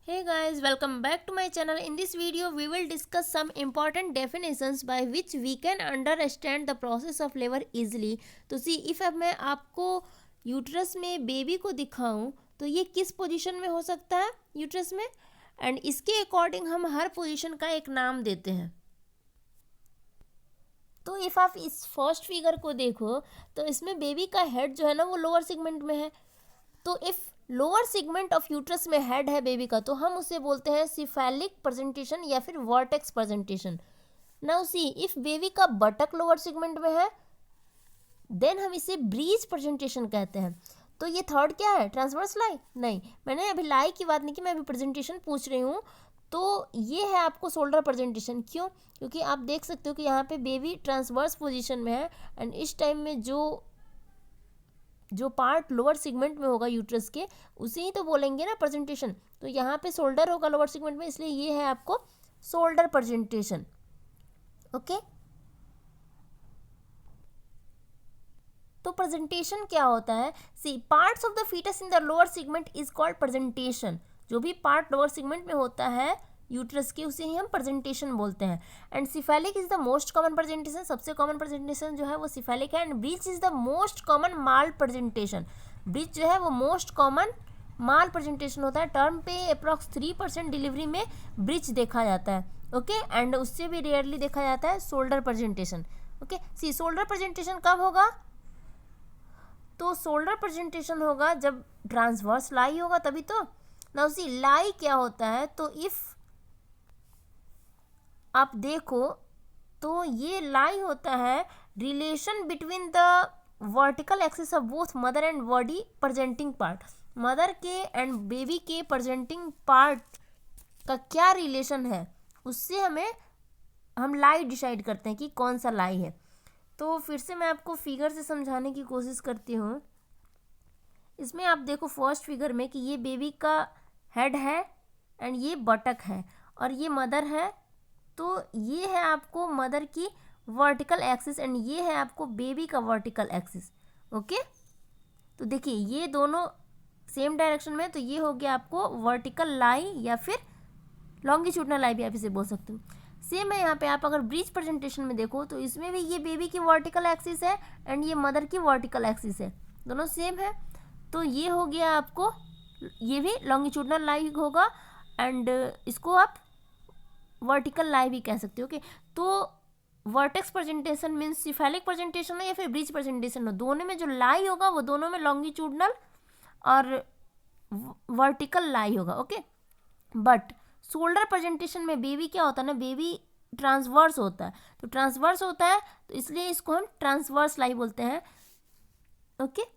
Hey guys, welcome back to my channel. In this video, we will discuss some important definitions by which we can understand the process of labor easily. तो see, if अब मैं आपको uterus में baby को दिखाऊं तो ये किस पोजीशन में हो सकता है यूट्रस में, एंड इसके अकॉर्डिंग हम हर पोजीशन का एक नाम देते हैं. तो इफ़ आप इस फर्स्ट फिगर को देखो तो इसमें बेबी का हेड जो है ना वो लोअर सेगमेंट में है. तो if lower segment of uterus में हेड है बेबी का तो हम उसे बोलते हैं सिफेलिक प्रेजेंटेशन या फिर vertex presentation. Now see, if baby का बटक लोअर सेगमेंट में है देन हम इसे ब्रीच प्रेजेंटेशन कहते हैं. तो ये थर्ड क्या है, ट्रांसवर्स लाई? नहीं, मैंने अभी लाई की बात नहीं की, मैं अभी प्रेजेंटेशन पूछ रही हूँ. तो ये है आपको शोल्डर प्रेजेंटेशन. क्यों? क्योंकि आप देख सकते हो कि यहाँ पे बेबी ट्रांसवर्स पोजीशन में है एंड इस टाइम में जो पार्ट लोअर सेगमेंट में होगा यूट्रस के उसे ही तो बोलेंगे ना प्रेजेंटेशन. तो यहाँ पे शोल्डर होगा लोअर सेगमेंट में, इसलिए ये है आपको शोल्डर प्रेजेंटेशन. ओके, तो प्रेजेंटेशन क्या होता है? See, parts of the fetus in the lower segment is called presentation. जो भी पार्ट लोअर सेगमेंट में होता है यूट्रस के उसे ही हम प्रेजेंटेशन बोलते हैं. And cephalic is the most common presentation. सबसे कॉमन प्रेजेंटेशन जो है वो सिफेलिक है. And breach is the most common mall presentation. Breach जो है वो मोस्ट कॉमन माल प्रेजेंटेशन होता है. टर्म पे अप्रॉक्स 3% डिलीवरी में ब्रीच देखा जाता है. ओके, एंड उससे भी रेयरली देखा जाता है शोल्डर प्रेजेंटेशन. ओके, सी, शोल्डर प्रेजेंटेशन कब होगा? तो शोल्डर प्रेजेंटेशन होगा जब ट्रांसवर्स लाई होगा तभी तो. नाउ सी, लाई क्या होता है? तो इफ आप देखो तो ये लाई होता है relation between the vertical axis of both mother and body presenting part. Mother के एंड बेबी के प्रेजेंटिंग पार्ट का क्या रिलेशन है उससे हम लाई डिसाइड करते हैं कि कौन सा लाई है. तो फिर से मैं आपको फिगर से समझाने की कोशिश करती हूँ. इसमें आप देखो फर्स्ट फिगर में कि ये बेबी का हेड है एंड ये बटक है और ये मदर है. तो ये है आपको मदर की वर्टिकल एक्सिस एंड ये है आपको बेबी का वर्टिकल एक्सिस. ओके, तो देखिए ये दोनों सेम डायरेक्शन में, तो ये हो गया आपको वर्टिकल लाई या फिर लॉन्गिट्यूडनल लाई भी आप इसे बोल सकते हो. सेम है यहाँ पे. आप अगर ब्रीच प्रेजेंटेशन में देखो तो इसमें भी ये बेबी की वर्टिकल एक्सिस है एंड ये मदर की वर्टिकल एक्सिस है, दोनों सेम है. तो ये हो गया आपको, ये भी लॉन्गिट्यूडनल लाई होगा एंड इसको आप वर्टिकल लाई भी कह सकते हो. ओके, तो vertex presentation means cephalic presentation है या फिर ब्रीच प्रेजेंटेशन हो, दोनों में जो लाई होगा वो दोनों में लॉन्गिट्यूडनल और वर्टिकल लाई होगा. ओके, बट शोल्डर प्रेजेंटेशन में बेबी क्या होता है ना, बेबी ट्रांसवर्स होता है. तो ट्रांसवर्स होता है तो इसलिए इसको हम ट्रांसवर्स लाई बोलते हैं. ओके,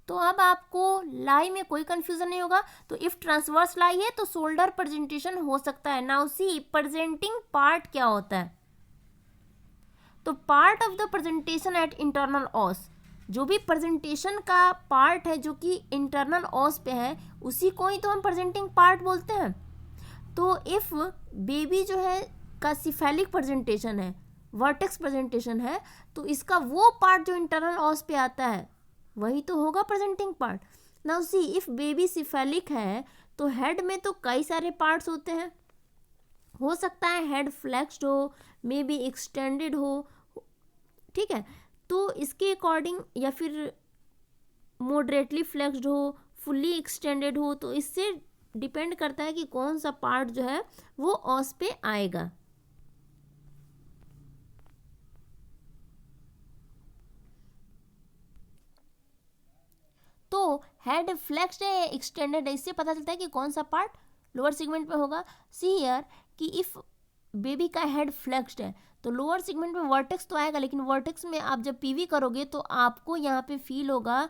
तो अब आपको लाई में कोई कंफ्यूजन नहीं होगा. तो इफ ट्रांसवर्स लाई है तो शोल्डर प्रेजेंटेशन हो सकता है. नाउ सी, प्रेजेंटिंग पार्ट क्या होता है? तो part of the presentation at internal os, जो भी प्रेजेंटेशन का पार्ट है जो कि इंटरनल ऑस पे है उसी को ही तो हम प्रेजेंटिंग पार्ट बोलते हैं. तो इफ बेबी जो है का सिफेलिक प्रेजेंटेशन है, वर्टेक्स प्रेजेंटेशन है, तो इसका वो पार्ट जो इंटरनल ऑस पे आता है वही तो होगा presenting part. Now see, if baby cephalic है तो हेड में तो कई सारे पार्ट्स होते हैं. हो सकता है हेड फ्लेक्स्ड हो, मे बी एक्सटेंडेड हो, ठीक है. तो इसके अकॉर्डिंग या फिर मॉडरेटली फ्लेक्स्ड हो, फुल्ली एक्सटेंडेड हो, तो इससे डिपेंड करता है कि कौन सा पार्ट जो है वो ऑस पे आएगा. तो हेड फ्लेक्स्ड है एक्सटेंडेड है, इससे पता चलता है कि कौन सा पार्ट लोअर सेगमेंट में होगा. सी हियर कि इफ बेबी का हेड फ्लेक्स्ड है तो लोअर सेगमेंट में वर्टेक्स तो आएगा, लेकिन वर्टेक्स में आप जब पीवी करोगे तो आपको यहाँ पे फील होगा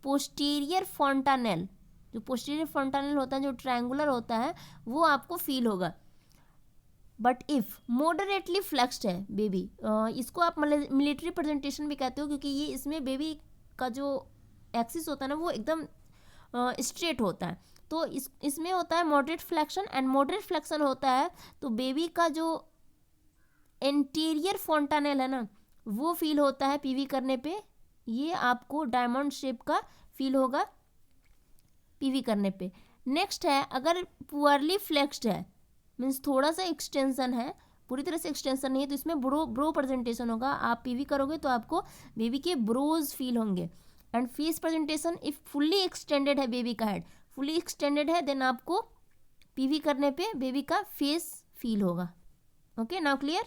पोस्टीरियर फॉन्टानेल. जो पोस्टीरियर फॉन्टानेल होता है, जो ट्रायंगुलर होता है, वो आपको फील होगा. बट इफ़ मॉडरेटली फ्लेक्स्ड है बेबी, इसको आप मिलिट्री प्रेजेंटेशन भी कहते हो क्योंकि ये इसमें बेबी का जो एक्सिस होता है ना वो एकदम स्ट्रेट होता है. तो इसमें होता है moderate flexion and moderate flexion होता है तो बेबी का जो इंटीरियर फॉन्टानेल है ना वो फील होता है पीवी करने पे. ये आपको डायमंड शेप का फील होगा पीवी करने पे। नेक्स्ट है अगर पुअरली फ्लेक्स्ड है, मीन्स थोड़ा सा एक्सटेंशन है, पूरी तरह से एक्सटेंशन नहीं है, तो इसमें ब्रो प्रेजेंटेशन होगा। आप पीवी करोगे तो आपको बेबी के ब्रोज फील होंगे। And face presentation, if fully extended है बेबी का हेड, फुल्ली एक्सटेंडेड है, देन आपको पीवी करने पे बेबी का फेस फील होगा। Okay, now clear.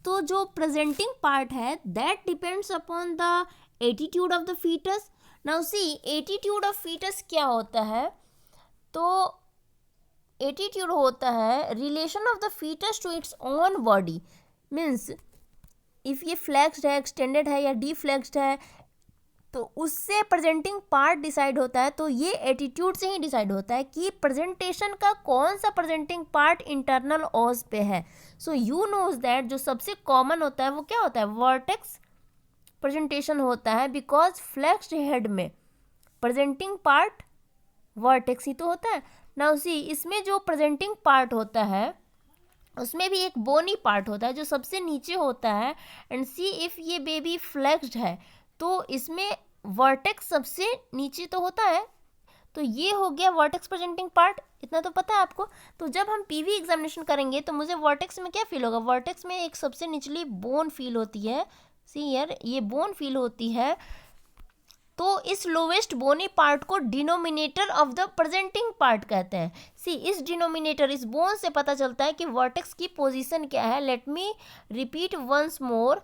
तो जो प्रेजेंटिंग पार्ट है that depends upon the attitude of the foetus. Now see attitude of foetus क्या होता है, तो एटीट्यूड होता है relation of the foetus to its own body. Means if ये फ्लेक्स्ड है, एक्सटेंडेड है या डीफ्लेक्स्ड है, तो उससे प्रेजेंटिंग पार्ट डिसाइड होता है। तो ये एटीट्यूड से ही डिसाइड होता है कि प्रेजेंटेशन का कौन सा प्रेजेंटिंग पार्ट इंटरनल ओज पे है। सो यू नोज दैट जो सबसे कॉमन होता है वो क्या होता है, वर्टेक्स प्रेजेंटेशन होता है, बिकॉज फ्लेक्स्ड हेड में प्रेजेंटिंग पार्ट वर्टेक्स ही तो होता है। नाउ सी इसमें जो प्रेजेंटिंग पार्ट होता है उसमें भी एक बोनी पार्ट होता है जो सबसे नीचे होता है। एंड सी इफ ये बेबी फ्लेक्स्ड है तो इसमें वर्टेक्स सबसे नीचे तो होता है, तो ये हो गया वर्टेक्स प्रेजेंटिंग पार्ट, इतना तो पता है आपको। तो जब हम पीवी एग्जामिनेशन करेंगे तो मुझे वर्टेक्स में क्या फील होगा, वर्टेक्स में एक सबसे निचली बोन फील होती है। सी यार ये बोन फील होती है, तो इस लोवेस्ट बोनी पार्ट को denominator of the presenting part कहते हैं। सी इस डिनोमिनेटर, इस बोन से पता चलता है कि वर्टेक्स की पोजीशन क्या है। Let me repeat once more,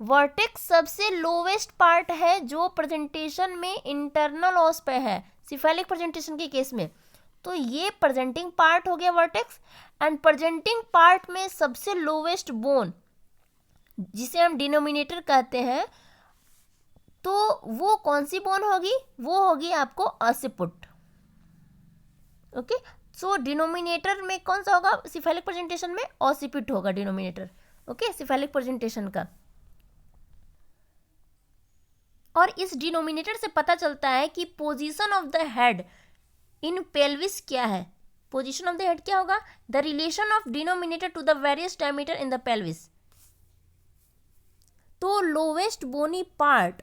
vertex सबसे लोवेस्ट पार्ट है जो प्रेजेंटेशन में इंटरनल ओस पे है, सिफेलिक प्रेजेंटेशन के केस में। तो ये प्रेजेंटिंग पार्ट हो गया वर्टेक्स। एंड प्रेजेंटिंग पार्ट में सबसे लोवेस्ट बोन जिसे हम डिनोमिनेटर कहते हैं, तो वो कौन सी बोन होगी, वो होगी आपको ऑसिपुट। ओके, सो डिनोमिनेटर में कौन सा होगा, सिफेलिक प्रेजेंटेशन में ऑसिपुट होगा डिनोमिनेटर। ओके, सिफेलिक प्रेजेंटेशन का। और इस डिनोमिनेटर से पता चलता है कि position of the head in pelvis क्या है। पोजीशन ऑफ द हेड क्या होगा, the relation of denominator to the various diameter in the pelvis. तो lowest bony part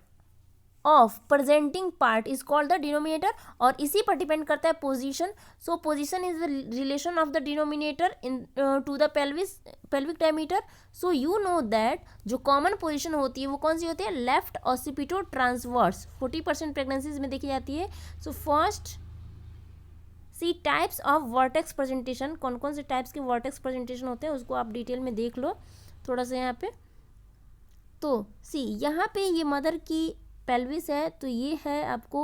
of presenting part is called the denominator, और इसी पर depend करता है position. So position is the relation of the denominator in to the pelvic diameter. So you know that जो common position होती है वो कौन सी होती है, लेफ्ट ऑसिपिटो ट्रांसवर्स, 40% प्रेगनेंसीज में देखी जाती है। So first see types of vertex presentation, कौन कौन से टाइप्स के वर्टेक्स प्रेजेंटेशन होते हैं उसको आप डिटेल में देख लो थोड़ा सा यहाँ पे। तो सी यहाँ पे ये मदर की पेल्विस है, तो ये है आपको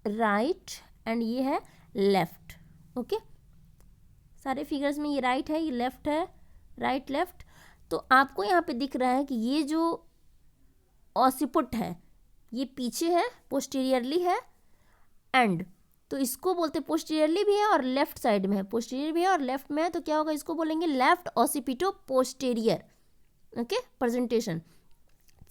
राइट एंड ये है लेफ्ट। ओके, सारे फिगर्स में ये राइट है, ये लेफ्ट है, राइट लेफ्ट। तो आपको यहाँ पे दिख रहा है कि ये जो ऑसिपुट है ये पीछे है, पोस्टीरियरली है, एंड तो इसको बोलते हैं पोस्टीरियरली भी है और लेफ्ट साइड में है, पोस्टीरियर भी है और लेफ्ट में है, तो क्या होगा, इसको बोलेंगे left occipito posterior. Okay, presentation.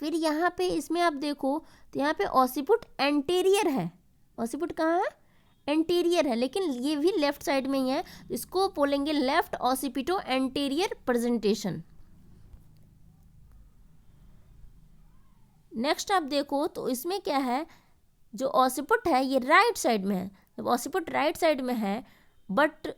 फिर यहाँ पे इसमें आप देखो तो यहाँ पे ऑसिपुट एंटीरियर है, ऑसिपुट कहाँ है, एंटीरियर है, लेकिन ये भी लेफ्ट साइड में ही है, इसको बोलेंगे left occipito anterior presentation. Next आप देखो तो इसमें क्या है, जो ऑसिपुट है ये राइट साइड में है, जब ऑसिपुट राइट साइड में है बट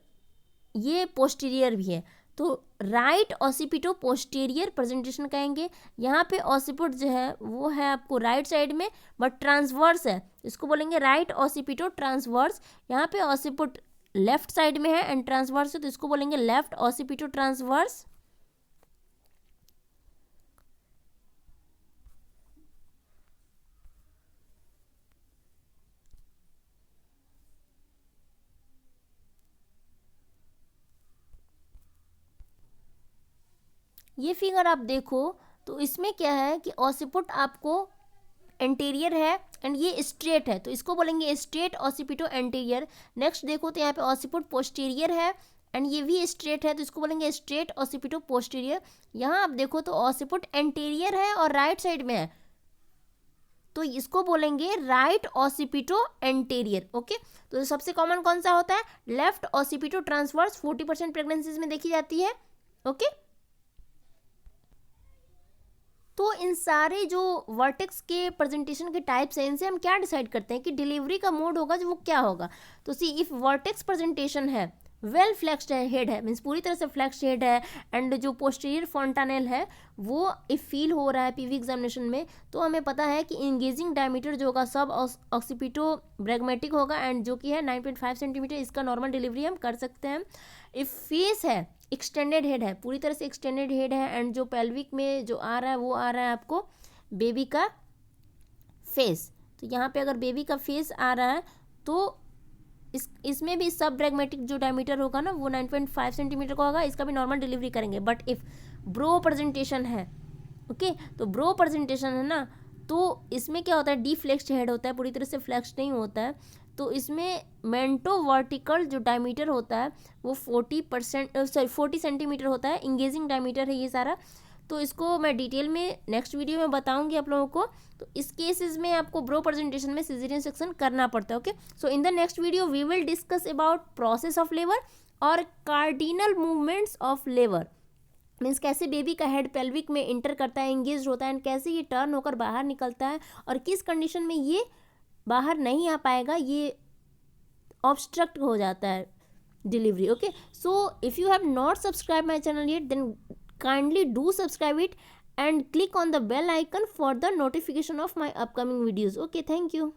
ये पोस्टीरियर भी है, तो राइट ऑसिपिटो पोस्टीरियर प्रेजेंटेशन कहेंगे। यहाँ पे ऑसिपुट जो है वो है आपको राइट साइड में बट ट्रांसवर्स है, इसको बोलेंगे राइट ऑसिपिटो ट्रांसवर्स। यहाँ पे ऑसिपुट लेफ्ट साइड में है एंड ट्रांसवर्स है, तो इसको बोलेंगे लेफ्ट ऑसिपिटो ट्रांसवर्स। ये फिगर आप देखो तो इसमें क्या है कि ऑसिपुट आपको एंटीरियर है एंड ये स्ट्रेट है, तो इसको बोलेंगे स्ट्रेट ऑसिपिटो एंटीरियर। नेक्स्ट देखो तो यहाँ पे ऑसिपुट पोस्टीरियर है एंड ये भी स्ट्रेट है, तो इसको बोलेंगे स्ट्रेट ऑसिपिटो पोस्टीरियर। यहाँ आप देखो तो ऑसिपुट एंटीरियर है और राइट साइड में है, तो इसको बोलेंगे राइट ऑसिपिटो एंटीरियर। ओके, तो सबसे कॉमन कौन सा होता है, लेफ्ट ऑसिपिटो ट्रांसवर्स, 40% प्रेगनेंसीज में देखी जाती है। ओके, तो इन सारे जो वर्टेक्स के प्रेजेंटेशन के टाइप्स हैं, इनसे हम क्या डिसाइड करते हैं कि डिलीवरी का मोड होगा जो वो क्या होगा। तो सी इफ वर्टेक्स प्रेजेंटेशन है, वेल फ्लेक्स्ड हेड है, मीन्स पूरी तरह से फ्लेक्स्ड हेड है, एंड जो पोस्टीरियर फॉन्टानेल है वो इफ फील हो रहा है पीवी एग्जामिनेशन में, तो हमें पता है कि इंगेजिंग डायमीटर जो होगा सब ऑक्सीपिटो ब्रैग्मेटिक होगा, एंड जो कि है 9.5 सेंटीमीटर, इसका नॉर्मल डिलीवरी हम कर सकते हैं। इफ फेस है, एक्सटेंडेड हेड है, पूरी तरह से एक्सटेंडेड हेड है, एंड जो पेल्विक में जो आ रहा है वो आ रहा है आपको बेबी का फेस। तो यहाँ पे अगर बेबी का फेस आ रहा है तो इसमें भी सब ब्रैग्मेटिक जो डायमीटर होगा ना वो 9.5 सेंटीमीटर का होगा, इसका भी नॉर्मल डिलीवरी करेंगे। बट इफ़ ब्रो प्रेजेंटेशन है, ओके, तो ब्रो प्रेजेंटेशन है ना, तो इसमें क्या होता है, डीफ्लेक्स्ड हेड होता है, पूरी तरह से फ्लेक्स्ड नहीं होता है। तो इसमें मेंटो वर्टिकल जो डायमीटर होता है वो 40 सेंटीमीटर होता है, इंगेजिंग डायमीटर है ये सारा। तो इसको मैं डिटेल में नेक्स्ट वीडियो में बताऊंगी आप लोगों को। तो इस केसेस में आपको ब्रो प्रेजेंटेशन में सिजेरियन सेक्शन करना पड़ता है। Okay, so in the next video we will discuss about process of labour और cardinal movements of labour, means कैसे बेबी का हेड पेल्विक में इंटर करता है, एंगेज होता है, एंड कैसे ये टर्न होकर बाहर निकलता है, और किस कंडीशन में ये बाहर नहीं आ पाएगा, ये ऑब्स्ट्रक्ट हो जाता है delivery. Okay, so if you have not subscribed my channel yet, then kindly do subscribe it and click on the bell icon for the notification of my upcoming videos. Okay, thank you.